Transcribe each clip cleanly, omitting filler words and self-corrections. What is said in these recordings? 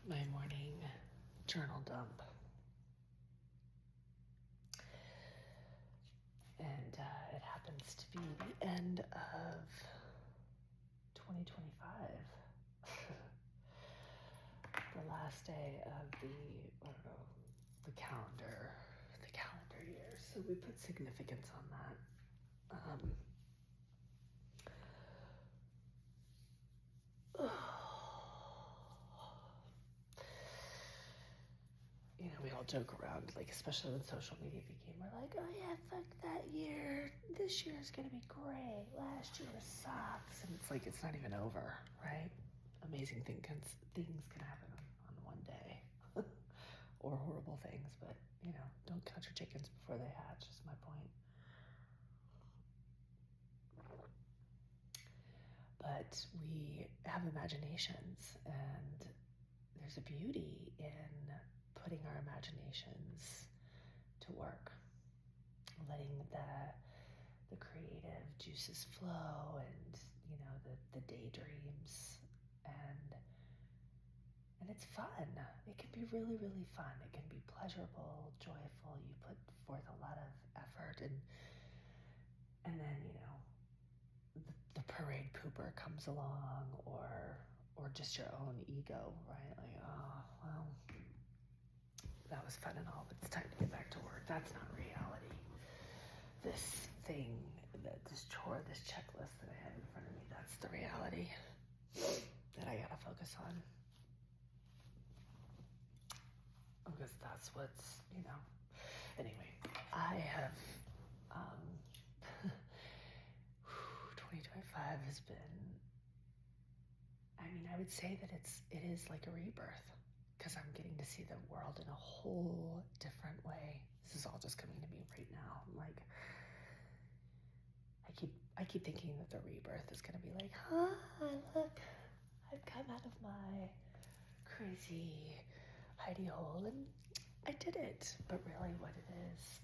My morning journal dump. And it happens to be the end of 2025. The last day of the calendar year. So we put significance on that. We all joke around, like, especially when social media became, we're like, oh yeah, fuck that year. This year is gonna be great. Last year sucks. And it's like, it's not even over, right? Amazing things can happen on one day. Or horrible things, but, don't count your chickens before they hatch, is my point. But we have imaginations, and there's a beauty in putting our imaginations to work, letting the creative juices flow, and the daydreams, and it's fun. It can be really, really fun. It can be pleasurable, joyful. You put forth a lot of effort, and then the parade pooper comes along, or just your own ego, right? Like, oh well, that was fun and all, but it's time to get back to work. That's not reality. This thing, this chore, this checklist that I have in front of me, that's the reality that I gotta focus on. Because that's what's, Anyway, I have, 2025 has been, I would say that it is like a rebirth, because I'm getting to see the world in a whole different way. This is all just coming to me right now. Like, I keep thinking that the rebirth is gonna be like, look, I've come out of my crazy hidey hole and I did it. But really what it is,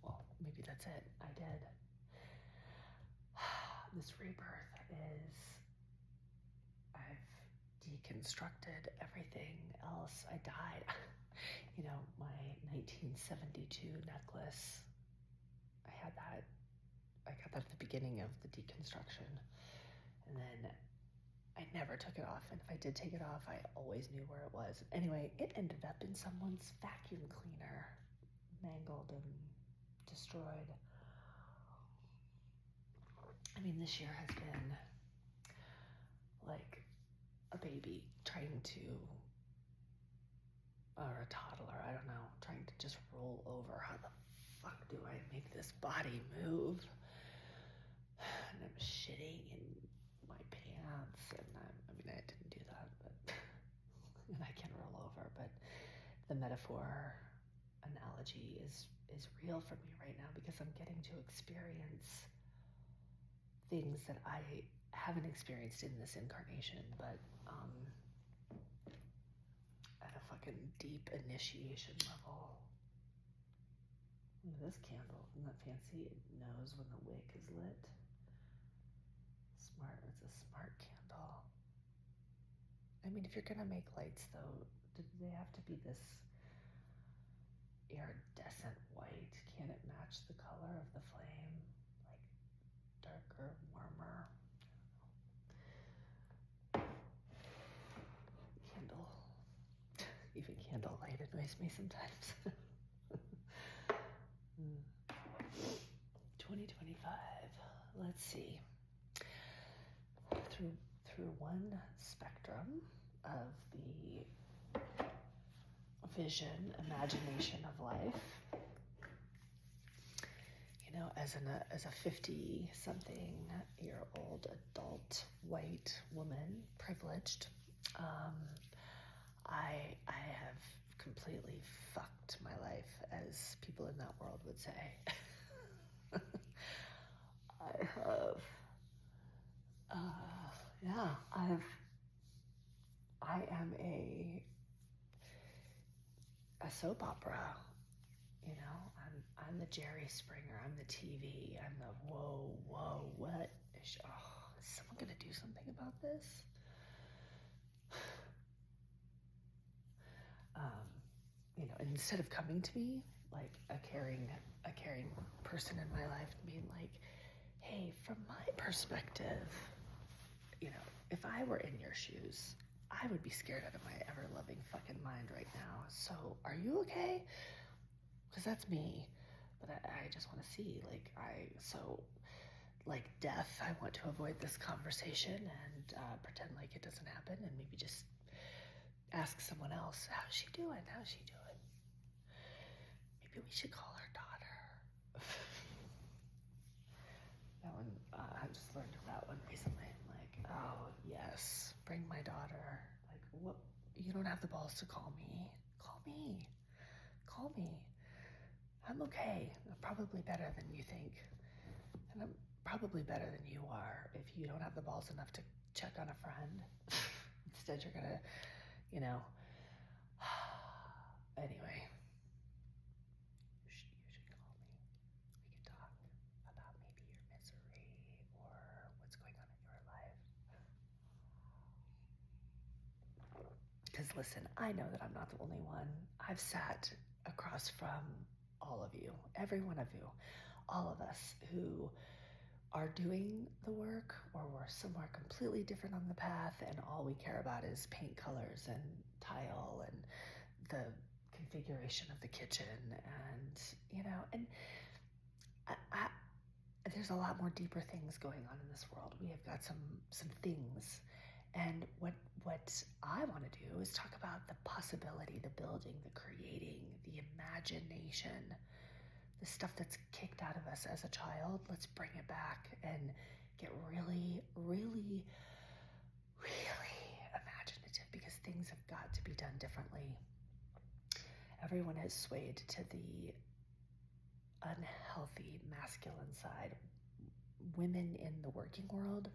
well, maybe that's it. I did. This rebirth is, I've deconstructed everything else. I died. My 1972 necklace, I got that at the beginning of the deconstruction. And then I never took it off. And if I did take it off, I always knew where it was. Anyway, it ended up in someone's vacuum cleaner, mangled and destroyed. This year has been like a baby or a toddler, I don't know, trying to just roll over. How the fuck do I make this body move? And I'm shitting in my pants, and I didn't do that, but and I can roll over, but the metaphor analogy is real for me right now, because I'm getting to experience things that I haven't experienced in this incarnation, but at a fucking deep initiation level. Look at this candle. Isn't that fancy? It knows when the wick is lit. Smart. It's a smart candle. If you're gonna make lights, though, do they have to be this iridescent white? Can it match the color of the flame? Like darker, warmer? Candle. Even candlelight annoys me sometimes. 2025. Let's see. Through one spectrum of the vision, imagination of life, as a 50-something-year-old adult white woman, privileged, I have completely fucked my life, as people in that world would say. I have, I am a soap opera, I'm the Jerry Springer, I'm the TV, I'm the whoa, what? Is someone gonna do something about this? instead of coming to me like a caring person in my life, being like, hey, from my perspective, if I were in your shoes, I would be scared out of my ever-loving fucking mind right now. So are you okay? Because that's me. But I just want to see, like death, I want to avoid this conversation and pretend like it doesn't happen, and maybe just ask someone else, how's she doing? Maybe we should call her daughter. That one, I just learned of that one recently. I'm like, oh yes, bring my daughter. Like, what? You don't have the balls to call me. Call me. I'm okay. I'm probably better than you think. And I'm probably better than you are if you don't have the balls enough to check on a friend. Instead, you're gonna, anyway. You should call me. We can talk about maybe your misery or what's going on in your life. Because listen, I know that I'm not the only one. I've sat across from all of you, every one of you, all of us who are doing the work, or we're somewhere completely different on the path, and all we care about is paint colors and tile and the configuration of the kitchen, and there's a lot more deeper things going on in this world. We have got some things, and what I want to do is talk about the possibility, the building, the creating, the imagination, the stuff that's kicked out of us as a child. Let's bring it back and get really, really, really imaginative, because things have got to be done differently. Everyone has swayed to the unhealthy masculine side. Women in the working world,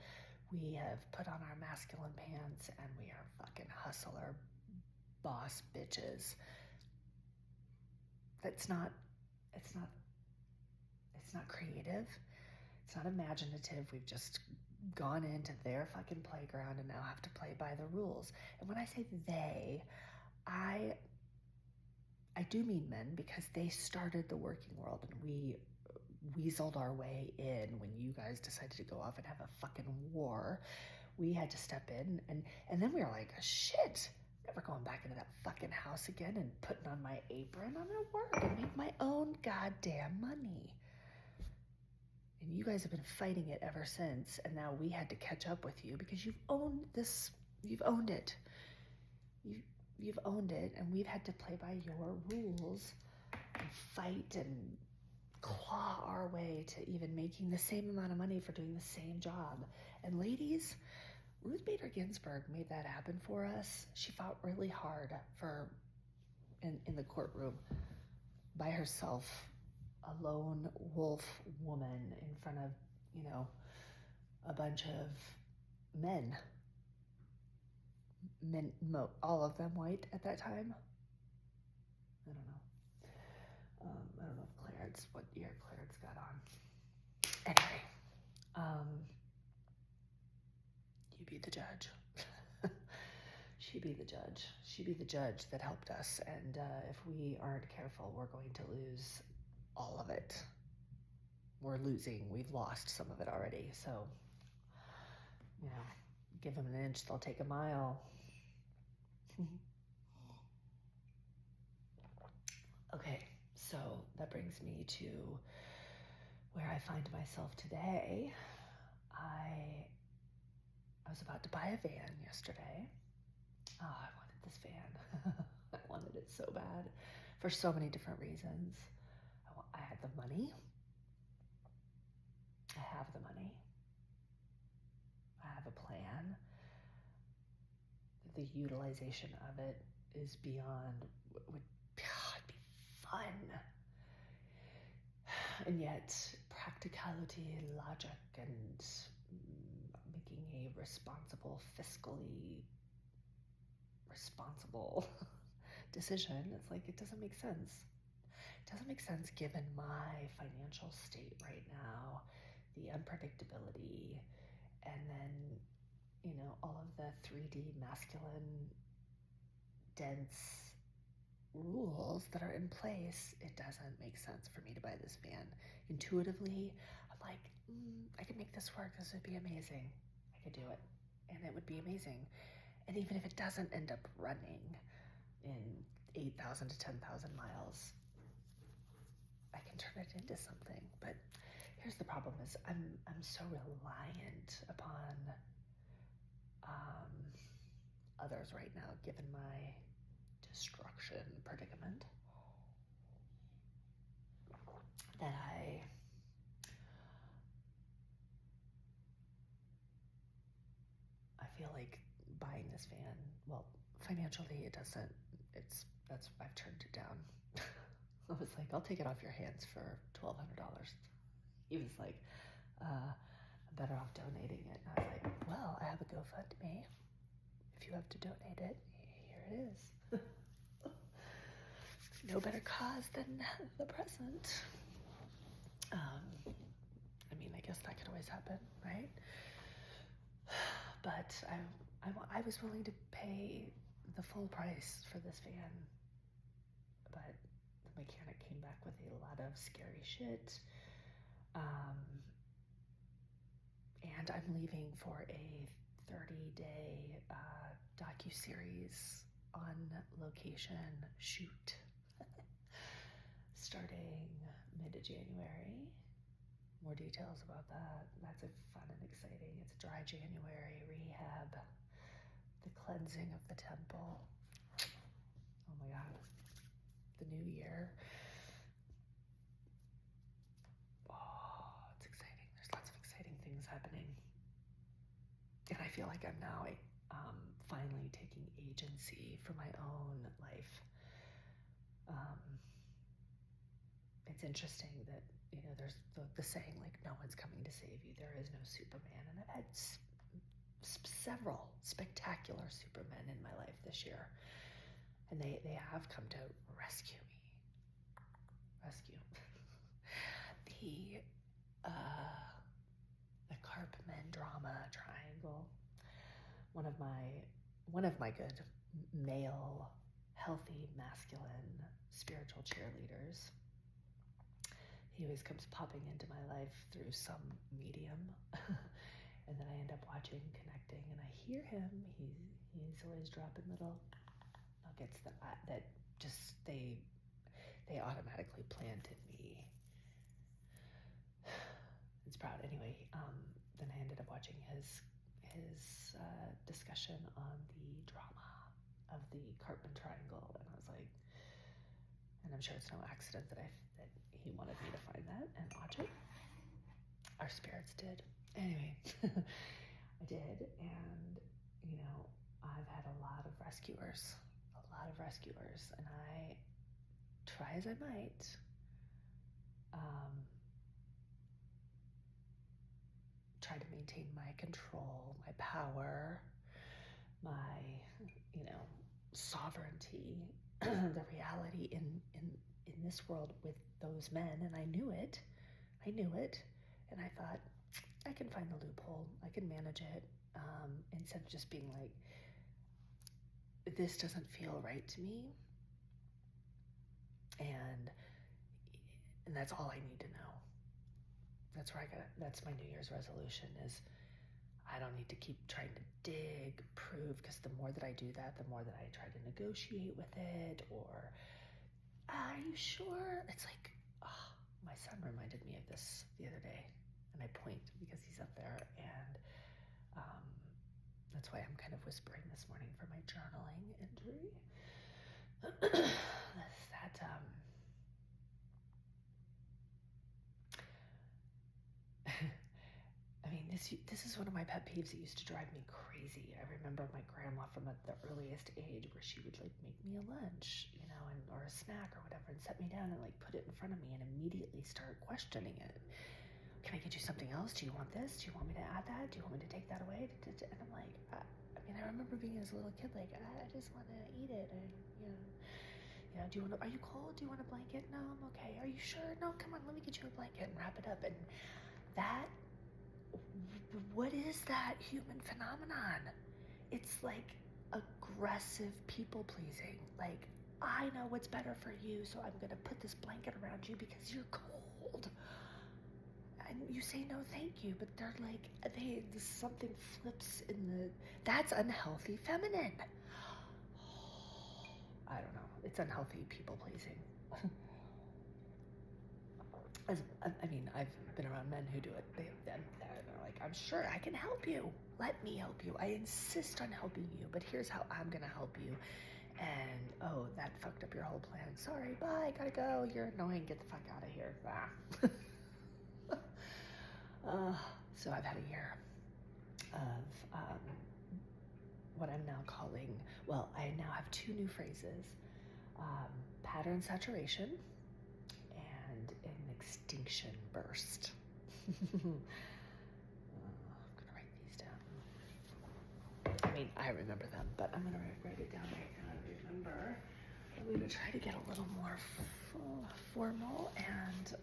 we have put on our masculine pants and we are fucking hustler boss bitches. It's not creative. It's not imaginative. We've just gone into their fucking playground and now have to play by the rules. And when I say they, I do mean men, because they started the working world and we weaseled our way in. When you guys decided to go off and have a fucking war, we had to step in, and then we were like, shit, never going back into that fucking house again and putting on my apron. I'm gonna work and make my own goddamn money. And you guys have been fighting it ever since, and now we had to catch up with you because you've owned this. You've owned it. You've owned it, and we've had to play by your rules and fight and claw our way to even making the same amount of money for doing the same job. And ladies, Ruth Bader Ginsburg made that happen for us. She fought really hard in the courtroom by herself, a lone wolf woman in front of, a bunch of men, all of them white at that time. I don't know. I don't know if what year Clarence got on. Anyway, you be the judge. She be the judge. She be the judge that helped us. And if we aren't careful, we're going to lose all of it. We're losing. We've lost some of it already. So, give them an inch, they'll take a mile. Okay, so that brings me to where I find myself today. I was about to buy a van yesterday. Oh, I wanted this van. I wanted it so bad for so many different reasons. I had the money. I have the money. I have a plan. The utilization of it is beyond what would be fun. And yet, practicality, logic, and making a fiscally responsible decision, it's like, it doesn't make sense. It doesn't make sense given my financial state right now, the unpredictability, and then, all of the 3D masculine, dense rules that are in place, it doesn't make sense for me to buy this fan. Intuitively, I'm like, I could make this work. This would be amazing. I could do it, and it would be amazing. And even if it doesn't end up running in 8,000 to 10,000 miles, I can turn it into something. But here's the problem: is I'm so reliant upon others right now, given my destruction predicament, that I feel like buying this van, well, financially it doesn't, I've turned it down. I was like, I'll take it off your hands for $1,200. He was like, I'm better off donating it. And I was like, well, I have a GoFundMe. If you have to donate it, here it is. No better cause than the present. I mean, I guess that could always happen, right? But I was willing to pay the full price for this van, but the mechanic came back with a lot of scary shit. And I'm leaving for a 30-day docuseries on location shoot starting mid-January. More details about that. That's fun and exciting. It's dry January rehab, the cleansing of the temple. Oh my God, the new year. Oh, it's exciting. There's lots of exciting things happening. And I feel like I'm now finally taking agency for my own life. It's interesting that, there's the saying, like, no one's coming to save you. There is no Superman. And I've had several spectacular Supermen in my life this year. And they have come to rescue me. The Karpman drama triangle. One of my good male, healthy, masculine, spiritual cheerleaders. He always comes popping into my life through some medium. And then I end up watching, connecting, and I hear him. He's always dropping little nuggets that just they automatically plant in me. It's proud. Anyway, then I ended up watching his discussion on the drama of the Karpman triangle, and I was like, and I'm sure it's no accident that he wanted me to find that and watch it. Our spirits did. Anyway, I did, and I've had a lot of rescuers, and I try as I might, try to maintain my control, my power, my, sovereignty, the reality in this world with those men, and I knew it, and I thought, I can find the loophole, I can manage it, instead of just being like, this doesn't feel right to me, and that's all I need to know. That's my New Year's resolution, is I don't need to keep trying to dig, prove, because the more that I do that, the more that I try to negotiate with it, or, are you sure? It's like, my son reminded me of this the other day, and I point because he's up there, and that's why I'm kind of whispering this morning for my journaling entry. I mean, this is one of my pet peeves that used to drive me crazy. I remember my grandma from at the earliest age, where she would like make me a lunch, or a snack or whatever, and set me down and like put it in front of me and immediately start questioning it. Can I get you something else? Do you want this? Do you want me to add that? Do you want me to take that away? And I'm like, I remember being as a little kid, like, I just want to eat it. And, are you cold? Do you want a blanket? No, I'm okay. Are you sure? No, come on, let me get you a blanket and wrap it up. And what is that human phenomenon? It's like aggressive people pleasing. Like, I know what's better for you, so I'm going to put this blanket around you because you're cold. And you say no thank you, but they're like, something flips in that's unhealthy feminine. I don't know. It's unhealthy people pleasing. I mean, I've been around men who do it. They're like, I'm sure I can help you. Let me help you. I insist on helping you, but here's how I'm gonna help you. And oh, that fucked up your whole plan. Sorry, bye, gotta go. You're annoying. Get the fuck out of here. So I've had a year of what I'm now calling, well, I now have 2 new phrases, pattern saturation and an extinction burst. I'm gonna write these down. I mean, I remember them, but I'm gonna write it down right now to remember. I'm gonna try to get a little more formal and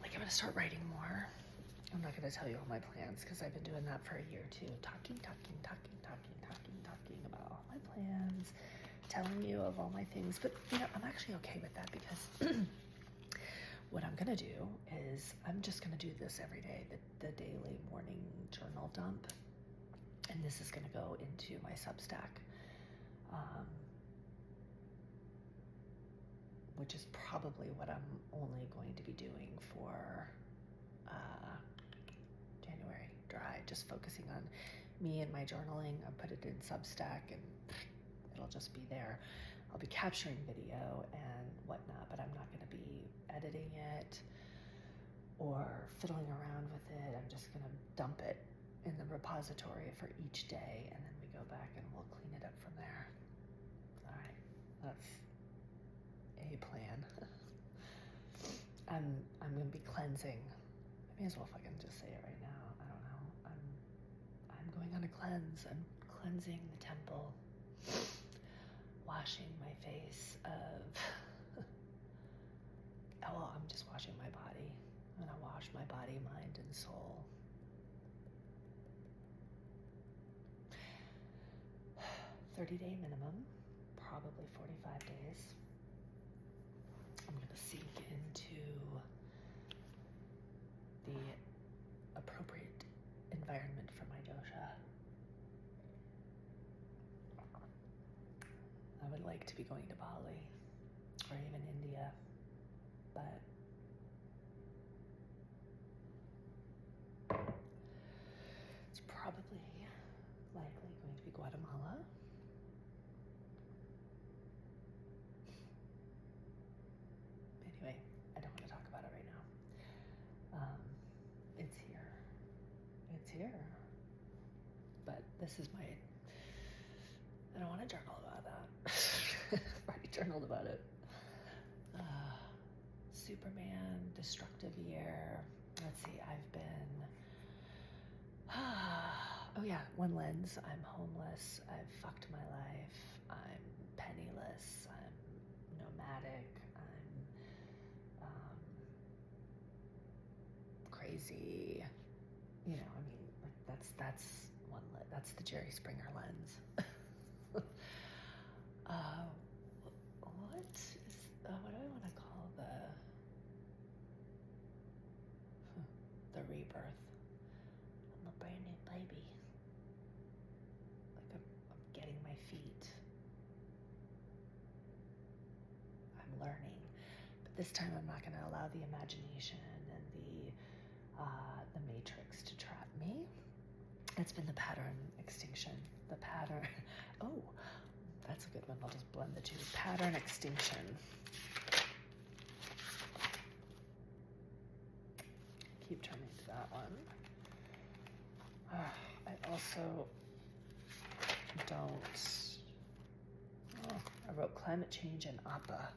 like I'm gonna start writing more. I'm not gonna tell you all my plans because I've been doing that for a year too. Talking about all my plans, telling you of all my things. But you know, I'm actually okay with that because what I'm gonna do is I'm just gonna do this every day, the daily morning journal dump. And this is gonna go into my Substack, which is probably what I'm only going to be doing for January dry, just focusing on me and my journaling. I'll put it in Substack and it'll just be there. I'll be capturing video and whatnot, but I'm not going to be editing it or fiddling around with it. I'm just going to dump it in the repository for each day, and then we go back and we'll clean it up from there. All right, that's a plan. I'm going to be cleansing. I may as well fucking just say it right now. I don't know. I'm going on a cleanse. I'm cleansing the temple, washing my face of. Well, I'm just washing my body. I'm gonna wash my body, mind, and soul. 30-day minimum, probably 45 days. I'm gonna sink into the appropriate environment for my dosha. I would like to be going to Bali or even India, but it's probably likely going to be Guatemala. Anyway, I don't want to talk about it right now. It's here. It's here. But this is my, I don't want to journal about that. I've already journaled about it. Superman, destructive year. Let's see, I've been, oh yeah, one lens. I'm homeless. I've fucked my life. I'm penniless. I'm nomadic. I'm crazy. You know, I mean, like that's one. That's the Jerry Springer lens. What do I want to call the rebirth? I'm a brand new baby. Like I'm getting my feet. I'm learning, but this time I'm not going to allow the imagination and the matrix to trap me. That's been the pattern extinction. The pattern. Oh, that's a good one. I'll just blend the two. Pattern extinction. Keep turning to that one. I also don't. I wrote climate change and Appa.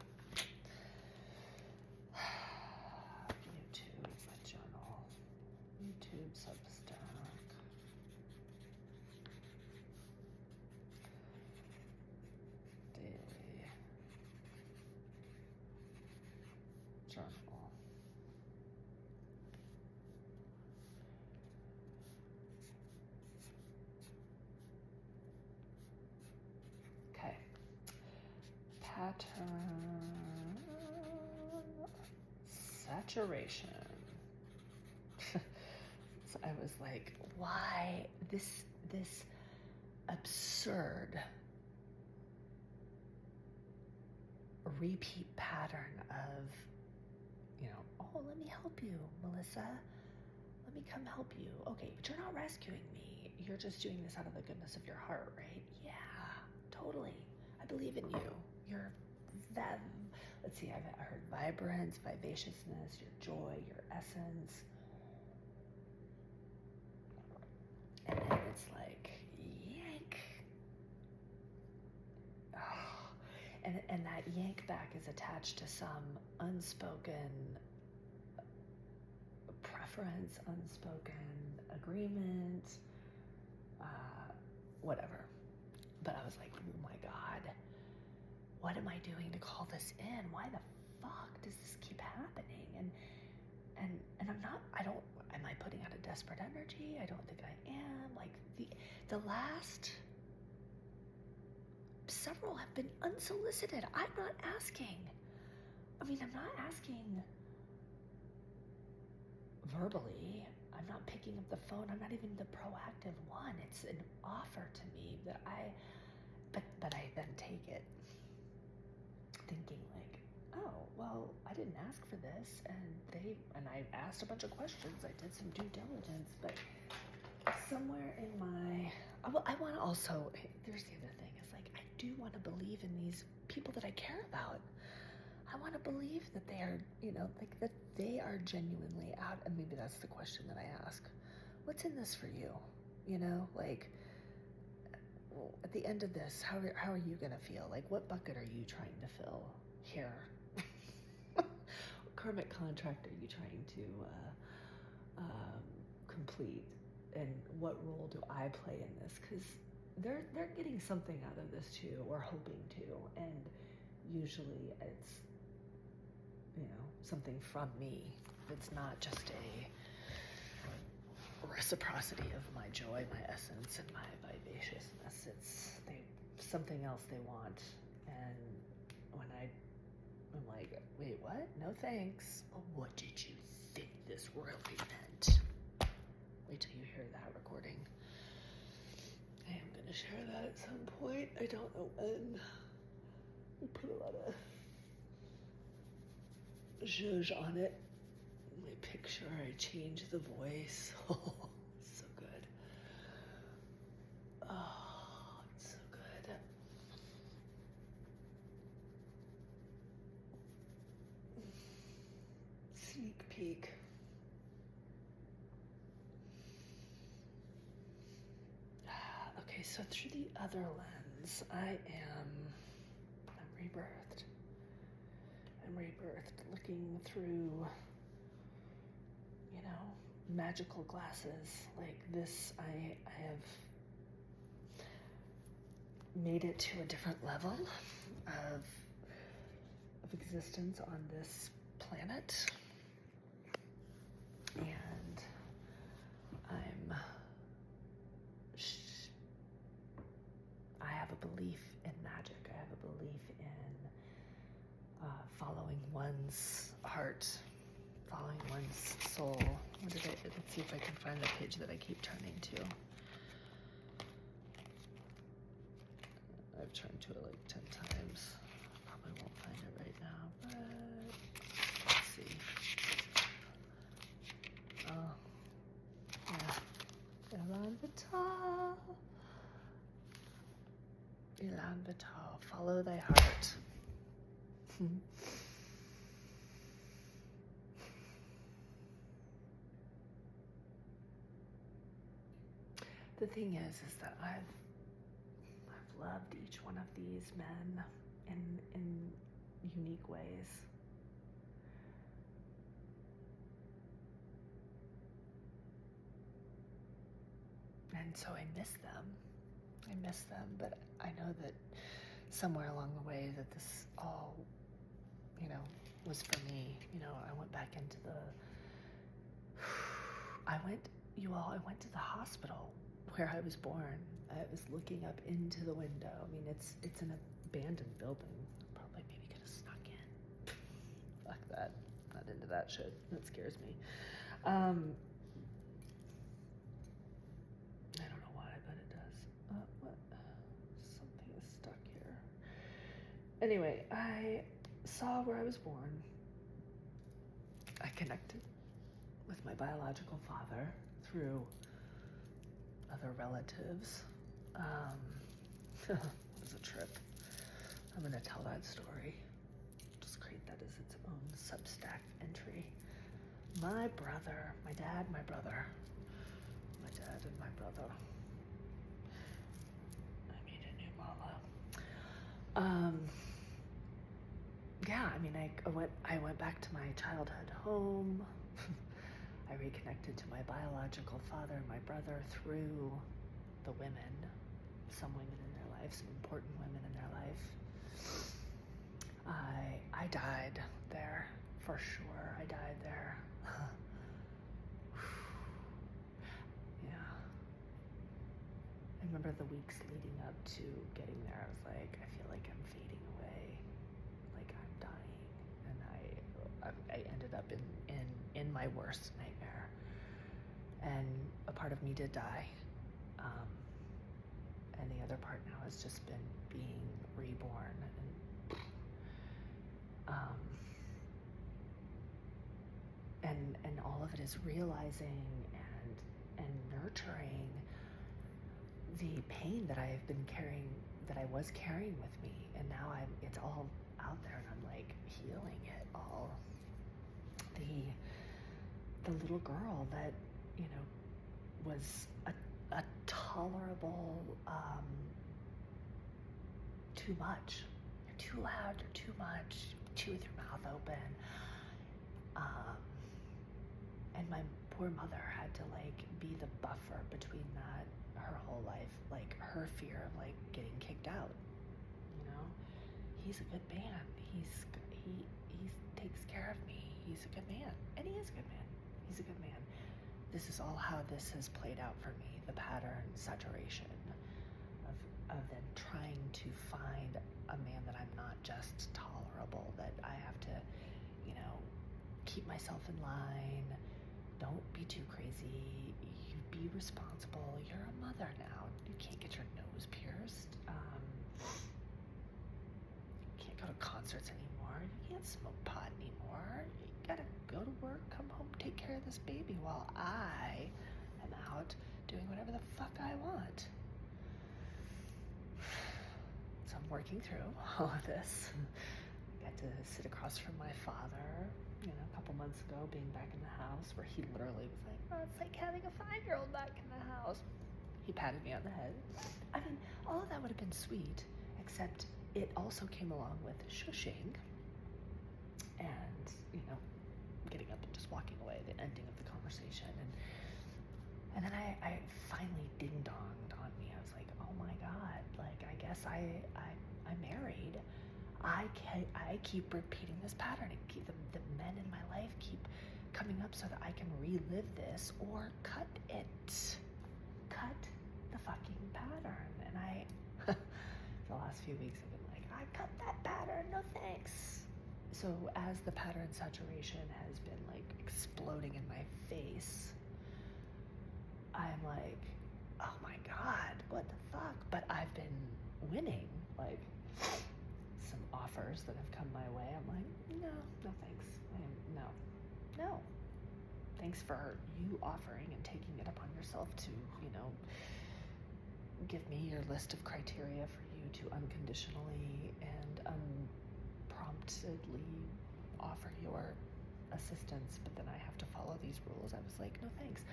YouTube, my journal. YouTube, Substack. Daily journal. Okay. pattern saturation. So I was like, why this absurd repeat pattern of, oh, let me help you, Melissa. Let me come help you. Okay, but you're not rescuing me. You're just doing this out of the goodness of your heart, right? Yeah, totally. I believe in you. You're that. Let's see, I've heard vibrance, vivaciousness, your joy, your essence. And then it's like, yank. Oh. And that yank back is attached to some unspoken preference, unspoken agreement, whatever. But I was like, oh my God, what am I doing to call this in? Why the fuck does this keep happening? And am I putting out a desperate energy? I don't think I am. Like the last several have been unsolicited. I'm not asking. I'm not asking verbally. I'm not picking up the phone. I'm not even the proactive one. It's an offer to me that but I then take it thinking like, oh, well, I didn't ask for this, and I asked a bunch of questions. I did some due diligence, but somewhere in I want to also, there's the other thing, is like, I do want to believe in these people that I care about. I want to believe that they are, that they are genuinely out, and maybe that's the question that I ask. What's in this for you? At the end of this, how are you going to feel? Like, what bucket are you trying to fill here? What karmic contract are you trying to complete? And what role do I play in this? Because they're getting something out of this too, or hoping to, and usually it's something from me. It's not just a reciprocity of my joy, my essence, and my vivaciousness. It's something else they want, and when I'm like, wait, what? No thanks. Well, what did you think this royalty meant? Wait till you hear that recording. I am going to share that at some point. I don't know when. I put a lot of zhuzh on it. My picture, I change the voice. Oh, so good. Oh, it's so good. Sneak peek. Okay, so through the other lens, I'm rebirthed. I'm rebirthed, looking through, magical glasses like this. I have made it to a different level of existence on this planet, and I have a belief in magic. I have a belief in following one's heart, following one's soul. Let's see if I can find the page that I keep turning to. I've turned to it like 10 times. Probably won't find it right now, but let's see. Oh, yeah. Elan Vital. Elan Vital. Follow thy heart. The thing is that I've loved each one of these men in unique ways. And so I miss them, but I know that somewhere along the way that this all, was for me. I went back into I went to the hospital where I was born. I was looking up into the window. It's an abandoned building, probably Fuck that. Not into that shit. That scares me. I don't know why, but it does. What? Something is stuck here. Anyway, I saw where I was born. I connected with my biological father through other relatives. It was a trip. I'm gonna tell that story. Just create that as its own Substack entry. My brother, my dad, my brother. My dad and my brother. I made a new mama. Yeah, I mean, I went back to my childhood home. I reconnected to my biological father and my brother through the women, some women in their life, some important women in their life. I died there, for sure. I died there. Yeah. I remember the weeks leading up to getting there, I was like, I feel like I'm fading away, like I'm dying. And I ended up in my worst nightmare. And a part of me did die. And the other part now has just been being reborn. And all of it is realizing and nurturing the pain that I've been carrying, that I was carrying with me, and now it's all out there, and I'm like healing it all. The little girl that, you know, was a tolerable, too much. You're too loud, you're too much, chew with your mouth open. And my poor mother had to like be the buffer between that her whole life, like her fear of like getting kicked out. You know, he's a good man. He takes care of me. He's a good man, and he is a good man. He's a good man. This is all how this has played out for me. The pattern saturation of then trying to find a man that I'm not just tolerable, that I have to, you know, keep myself in line. Don't be too crazy. You be responsible. You're a mother now. You can't get your nose pierced. You can't go to concerts anymore. You can't smoke pot anymore. You gotta go to work, come home, take care of this baby while I am out doing whatever the fuck I want. So I'm working through all of this. I got to sit across from my father, you know, a couple months ago, being back in the house, where he literally was like, oh, it's like having a 5-year-old back in the house. He patted me on the head. I mean, all of that would have been sweet, except it also came along with shushing and, you know, getting up and just walking away, the ending of the conversation. And then I finally ding-donged on me. I was like, oh my God, like, I guess I'm married. I keep repeating this pattern. The men in my life keep coming up so that I can relive this or cut it. Cut the fucking pattern. And the last few weeks I've been like, I cut that pattern, no thanks. So as the pattern saturation has been like exploding in my face, I'm like, oh my God, what the fuck? But I've been winning, like, some offers that have come my way. I'm like, no thanks. No. Thanks for you offering and taking it upon yourself to, you know, give me your list of criteria for you to unconditionally and unpromptedly offer your assistance, but then I have to follow these rules. I was like, no thanks.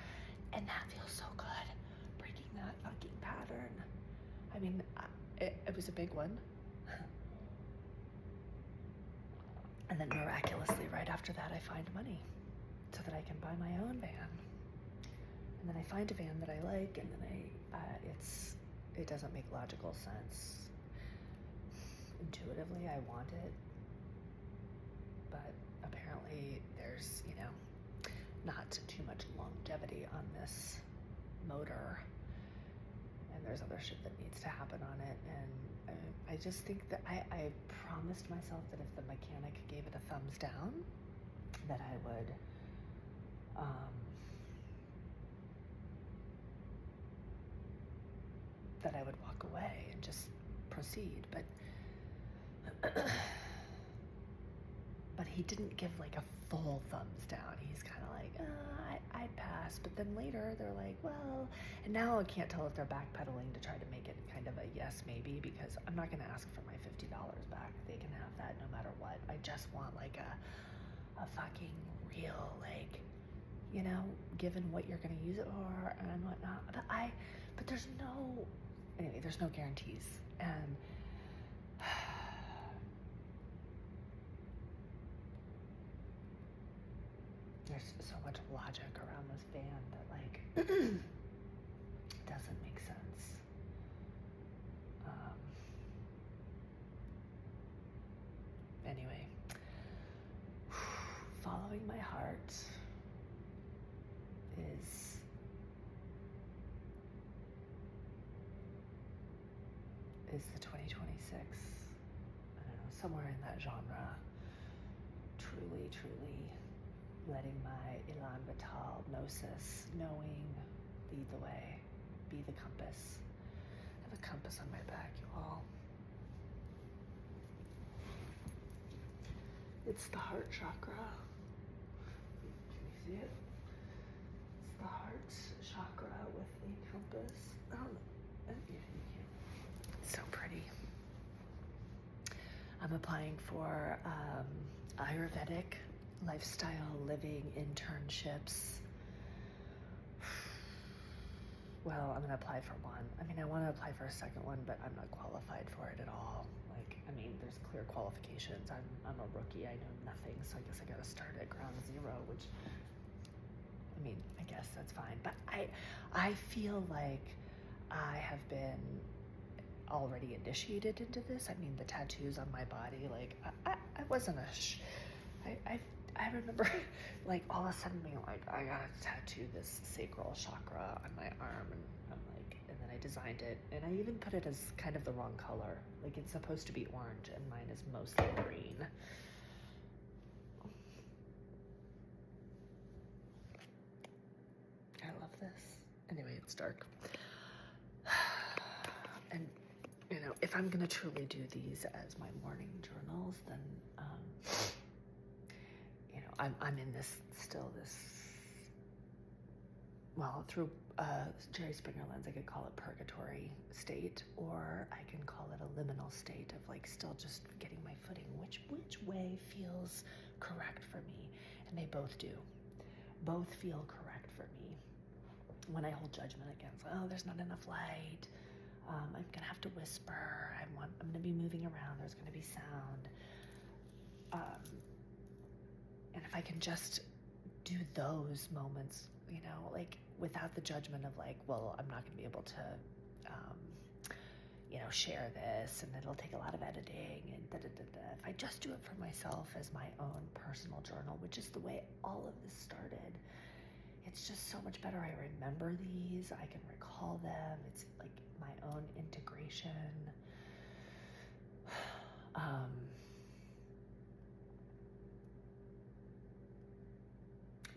And that feels so good, breaking that fucking pattern. I mean, it was a big one. And then miraculously, right after that, I find money so that I can buy my own van. And then I find a van that I like, and then it doesn't make logical sense. Intuitively, I want it, but apparently there's, you know, not too much longevity on this motor. and there's other shit that needs to happen on it. And I just think that I promised myself that if the mechanic gave it a thumbs down, that I would walk away and just proceed. But he didn't give like a full thumbs down. He's kind of like, I'd pass. But then later they're like, well, and now I can't tell if they're backpedaling to try to make it kind of a yes, maybe, because I'm not going to ask for my $50 back. They can have that no matter what. I just want like a fucking real, like, you know, given what you're going to use it for and whatnot. But there's no guarantees. And there's so much logic around this band that like doesn't make sense. Anyway, following my heart is the 2026. I don't know, somewhere in that genre. Truly letting my Elan Vital gnosis, knowing, lead the way, be the compass. I have a compass on my back, you all. It's the heart chakra. Can you see it? It's the heart chakra with a compass. I don't know. Yeah, you can. It's so pretty. I'm applying for Ayurvedic lifestyle living internships. Well, I'm going to apply for one. I mean, I want to apply for a second one, but I'm not qualified for it at all. Like, I mean, there's clear qualifications. I'm a rookie. I know nothing, so I guess I got to start at ground zero, which, I mean, I guess that's fine. But I feel like I have been already initiated into this. I mean, the tattoos on my body, like, I wasn't I remember like all of a sudden being like, I gotta tattoo this sacral chakra on my arm, and I'm like, and then I designed it, and I even put it as kind of the wrong color. Like, it's supposed to be orange, and mine is mostly green. I love this. Anyway, it's dark. And, you know, if I'm gonna truly do these as my morning journals, then, you know, I'm in this, well, through Jerry Springer lens, I could call it purgatory state, or I can call it a liminal state of like still just getting my footing, which way feels correct for me. And they both do. Both feel correct for me. When I hold judgment against, oh, there's not enough light, I'm gonna have to whisper, I'm gonna be moving around, there's gonna be sound. And if I can just do those moments, you know, like without the judgment of like, well, I'm not gonna be able to, you know, share this, and it'll take a lot of editing, and da-da-da-da. If I just do it for myself as my own personal journal, which is the way all of this started, it's just so much better. I remember these, I can recall them. It's like my own integration.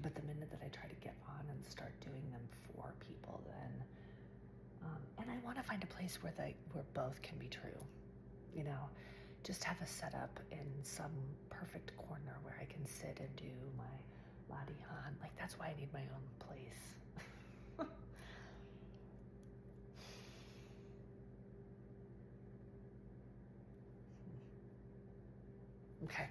But the minute that I try to get on and start doing them for people, then, and I want to find a place where both can be true, you know, just have a setup in some perfect corner where I can sit and do my Ladihan. Like, that's why I need my own place. Okay.